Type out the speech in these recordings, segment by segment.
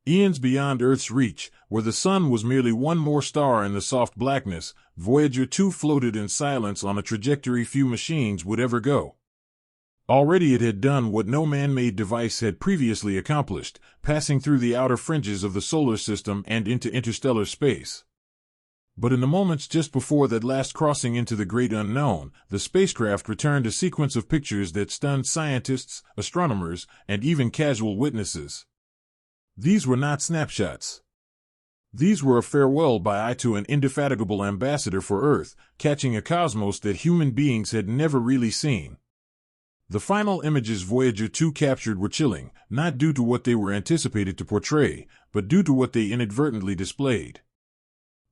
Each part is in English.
Eons beyond Earth's reach, where the sun was merely one more star in the soft blackness, Voyager 2 floated in silence on a trajectory few machines would ever go. Already it had done what no man-made device had previously accomplished, passing through the outer fringes of the solar system and into interstellar space. But in the moments just before that last crossing into the great unknown, the spacecraft returned a sequence of pictures that stunned scientists, astronomers, and even casual witnesses. These were not snapshots. These were a farewell by to an indefatigable ambassador for Earth, catching a cosmos that human beings had never really seen. The final images Voyager 2 captured were chilling, not due to what they were anticipated to portray, but due to what they inadvertently displayed.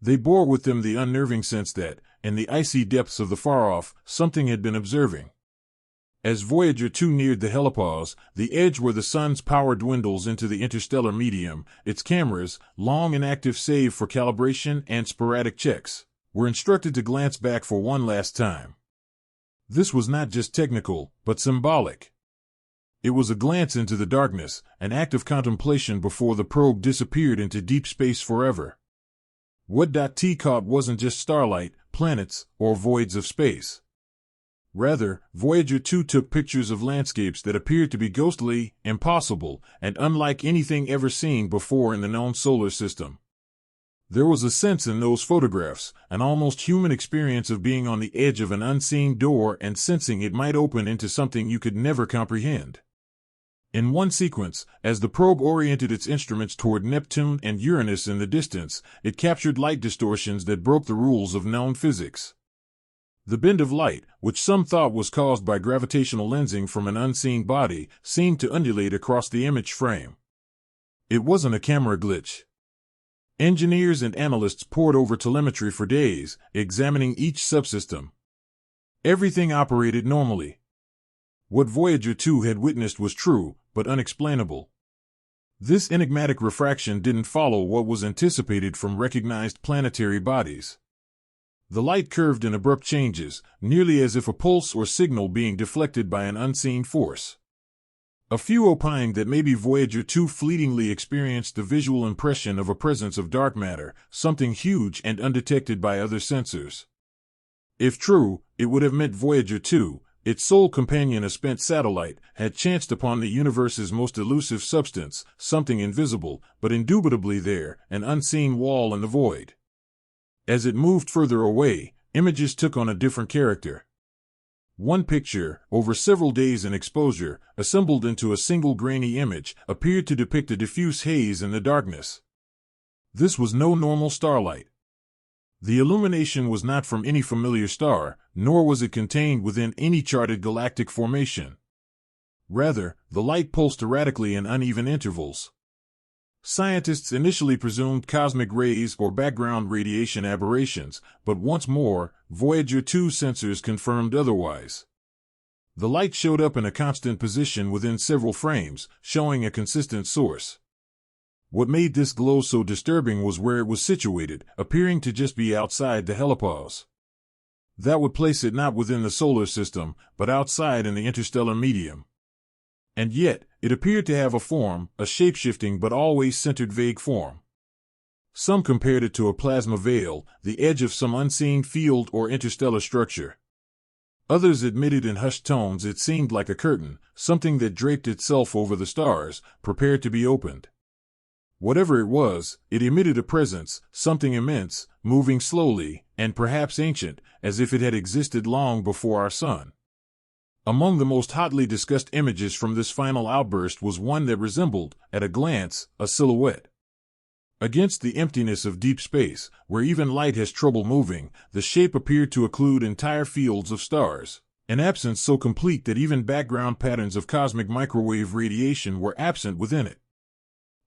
They bore with them the unnerving sense that, in the icy depths of the far-off, something had been observing. As Voyager 2 neared the helipause, the edge where the sun's power dwindles into the interstellar medium, its cameras, long inactive save for calibration and sporadic checks, were instructed to glance back for one last time. This was not just technical, but symbolic. It was a glance into the darkness, an act of contemplation before the probe disappeared into deep space forever. What T caught wasn't just starlight, planets, or voids of space. Rather, Voyager 2 took pictures of landscapes that appeared to be ghostly, impossible, and unlike anything ever seen before in the known solar system. There was a sense in those photographs, an almost human experience of being on the edge of an unseen door and sensing it might open into something you could never comprehend. In one sequence, as the probe oriented its instruments toward Neptune and Uranus in the distance, it captured light distortions that broke the rules of known physics. The bend of light, which some thought was caused by gravitational lensing from an unseen body, seemed to undulate across the image frame. It wasn't a camera glitch. Engineers and analysts pored over telemetry for days, examining each subsystem. Everything operated normally. What Voyager 2 had witnessed was true, but unexplainable. This enigmatic refraction didn't follow what was anticipated from recognized planetary bodies. The light curved in abrupt changes, nearly as if a pulse or signal being deflected by an unseen force. A few opined that maybe Voyager 2 fleetingly experienced the visual impression of a presence of dark matter, something huge and undetected by other sensors. If true, it would have meant Voyager 2, its sole companion a spent satellite, had chanced upon the universe's most elusive substance, something invisible, but indubitably there, an unseen wall in the void. As it moved further away, images took on a different character. One picture, over several days in exposure, assembled into a single grainy image, appeared to depict a diffuse haze in the darkness. This was no normal starlight. The illumination was not from any familiar star, nor was it contained within any charted galactic formation. Rather, the light pulsed erratically in uneven intervals. Scientists initially presumed cosmic rays or background radiation aberrations, but once more, Voyager 2 sensors confirmed otherwise. The light showed up in a constant position within several frames, showing a consistent source. What made this glow so disturbing was where it was situated, appearing to just be outside the helipause. That would place it not within the solar system, but outside in the interstellar medium. And yet, it appeared to have a form, a shape-shifting but always centered vague form. Some compared it to a plasma veil, the edge of some unseen field or interstellar structure. Others admitted in hushed tones it seemed like a curtain, something that draped itself over the stars, prepared to be opened. Whatever it was, it emitted a presence, something immense, moving slowly, and perhaps ancient, as if it had existed long before our sun. Among the most hotly discussed images from this final outburst was one that resembled, at a glance, a silhouette. Against the emptiness of deep space, where even light has trouble moving, the shape appeared to occlude entire fields of stars, an absence so complete that even background patterns of cosmic microwave radiation were absent within it.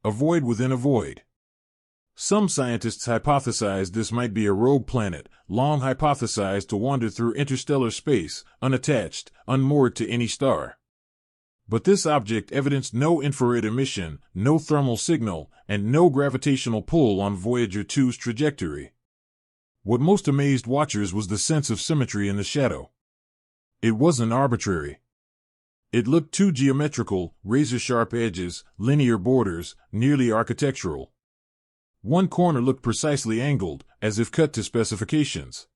A void within a void. Some scientists hypothesized this might be a rogue planet, long hypothesized to wander through interstellar space, unattached, unmoored to any star. But this object evidenced no infrared emission, no thermal signal, and no gravitational pull on Voyager 2's trajectory. What most amazed watchers was the sense of symmetry in the shadow. It wasn't arbitrary. It looked too geometrical, razor-sharp edges, linear borders, nearly architectural. One corner looked precisely angled, as if cut to specifications.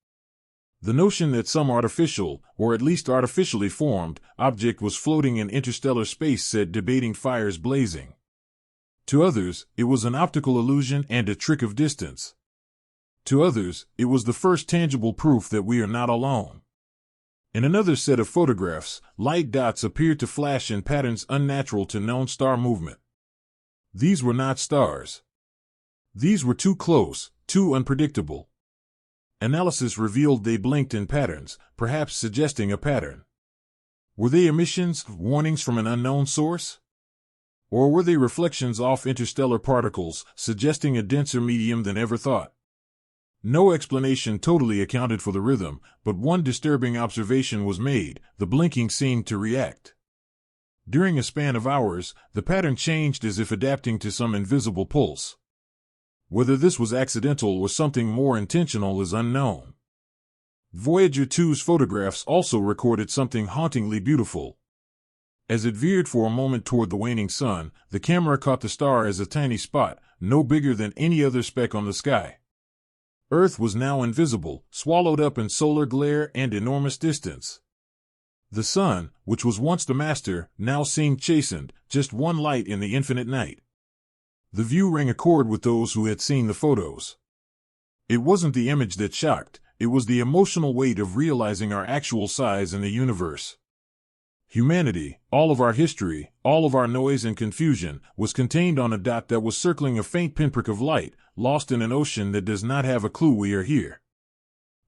The notion that some artificial, or at least artificially formed, object was floating in interstellar space set debating fires blazing. To others, it was an optical illusion and a trick of distance. To others, it was the first tangible proof that we are not alone. In another set of photographs, light dots appeared to flash in patterns unnatural to known star movement. These were not stars. These were too close, too unpredictable. Analysis revealed they blinked in patterns, perhaps suggesting a pattern. Were they emissions, warnings from an unknown source? Or were they reflections off interstellar particles, suggesting a denser medium than ever thought? No explanation totally accounted for the rhythm, but one disturbing observation was made: the blinking seemed to react. During a span of hours, the pattern changed as if adapting to some invisible pulse. Whether this was accidental or something more intentional is unknown. Voyager 2's photographs also recorded something hauntingly beautiful. As it veered for a moment toward the waning sun, the camera caught the star as a tiny spot, no bigger than any other speck on the sky. Earth was now invisible, swallowed up in solar glare and enormous distance. The sun, which was once the master, now seemed chastened, just one light in the infinite night. The view rang a chord with those who had seen the photos. It wasn't the image that shocked, it was the emotional weight of realizing our actual size in the universe. Humanity, all of our history, all of our noise and confusion, was contained on a dot that was circling a faint pinprick of light, lost in an ocean that does not have a clue we are here.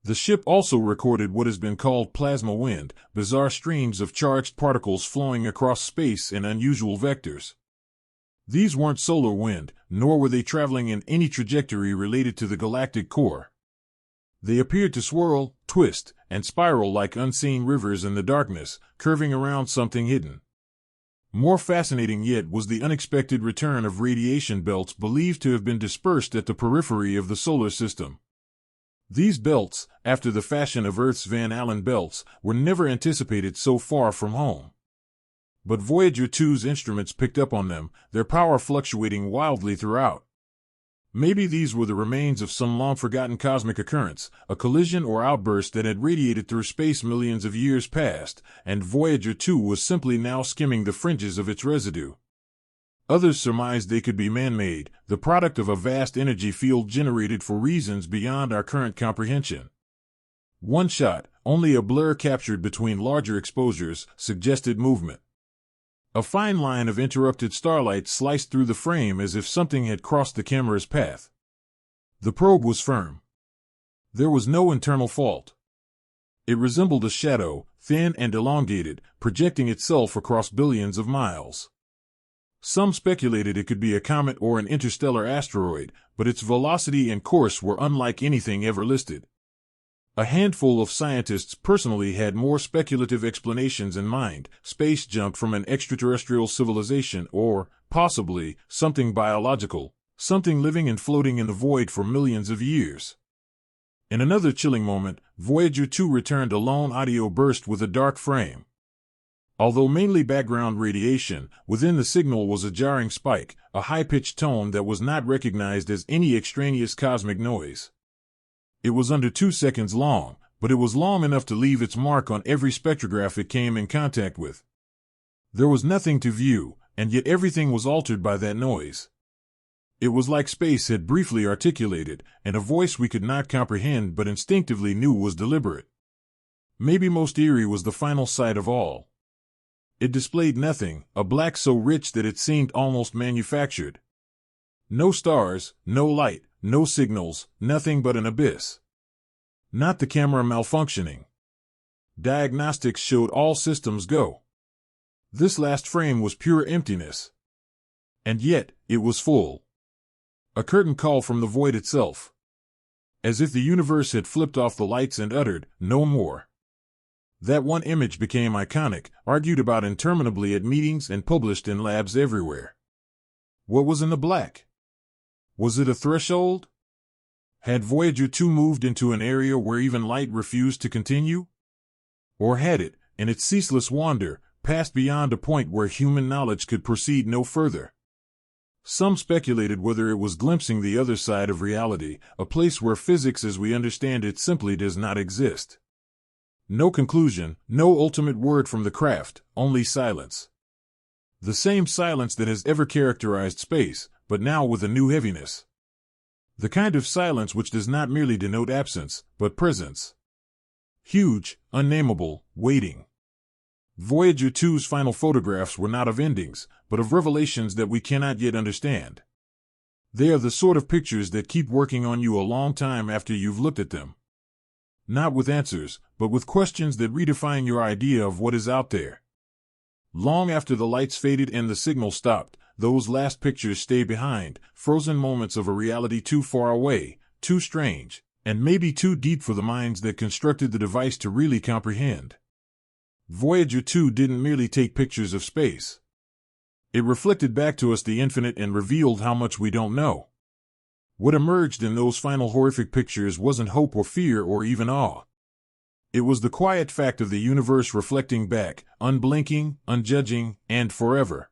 The ship also recorded what has been called plasma wind, bizarre streams of charged particles flowing across space in unusual vectors. These weren't solar wind, nor were they traveling in any trajectory related to the galactic core. They appeared to swirl, twist, and spiral like unseen rivers in the darkness, curving around something hidden. More fascinating yet was the unexpected return of radiation belts believed to have been dispersed at the periphery of the solar system. These belts, after the fashion of Earth's Van Allen belts, were never anticipated so far from home. But Voyager 2's instruments picked up on them, their power fluctuating wildly throughout. Maybe these were the remains of some long-forgotten cosmic occurrence, a collision or outburst that had radiated through space millions of years past, and Voyager 2 was simply now skimming the fringes of its residue. Others surmised they could be man-made, the product of a vast energy field generated for reasons beyond our current comprehension. One shot, only a blur captured between larger exposures, suggested movement. A fine line of interrupted starlight sliced through the frame as if something had crossed the camera's path. The probe was firm. There was no internal fault. It resembled a shadow, thin and elongated, projecting itself across billions of miles. Some speculated it could be a comet or an interstellar asteroid, but its velocity and course were unlike anything ever listed. A handful of scientists personally had more speculative explanations in mind: space junk from an extraterrestrial civilization, or, possibly, something biological, something living and floating in the void for millions of years. In another chilling moment, Voyager 2 returned a lone audio burst with a dark frame. Although mainly background radiation, within the signal was a jarring spike, a high-pitched tone that was not recognized as any extraneous cosmic noise. It was under 2 seconds long, but it was long enough to leave its mark on every spectrograph it came in contact with. There was nothing to view, and yet everything was altered by that noise. It was like space had briefly articulated, and a voice we could not comprehend but instinctively knew was deliberate. Maybe most eerie was the final sight of all. It displayed nothing, a black so rich that it seemed almost manufactured. No stars, no light, no signals, nothing but an abyss. Not the camera malfunctioning. Diagnostics showed all systems go. This last frame was pure emptiness. And yet, it was full. A curtain call from the void itself. As if the universe had flipped off the lights and uttered, "No more." That one image became iconic, argued about interminably at meetings and published in labs everywhere. What was in the black? Was it a threshold? Had Voyager 2 moved into an area where even light refused to continue? Or had it, in its ceaseless wander, passed beyond a point where human knowledge could proceed no further. Some speculated whether it was glimpsing the other side of reality, a place where physics as we understand it simply does not exist. No conclusion, no ultimate word from the craft, only silence. The same silence that has ever characterized space, but now with a new heaviness. The kind of silence which does not merely denote absence, but presence. Huge, unnameable, waiting. Voyager 2's final photographs were not of endings, but of revelations that we cannot yet understand. They are the sort of pictures that keep working on you a long time after you've looked at them. Not with answers, but with questions that redefine your idea of what is out there. Long after the lights faded and the signal stopped, those last pictures stay behind, frozen moments of a reality too far away, too strange, and maybe too deep for the minds that constructed the device to really comprehend. Voyager 2 didn't merely take pictures of space. It reflected back to us the infinite and revealed how much we don't know. What emerged in those final horrific pictures wasn't hope or fear or even awe. It was the quiet fact of the universe reflecting back, unblinking, unjudging, and forever.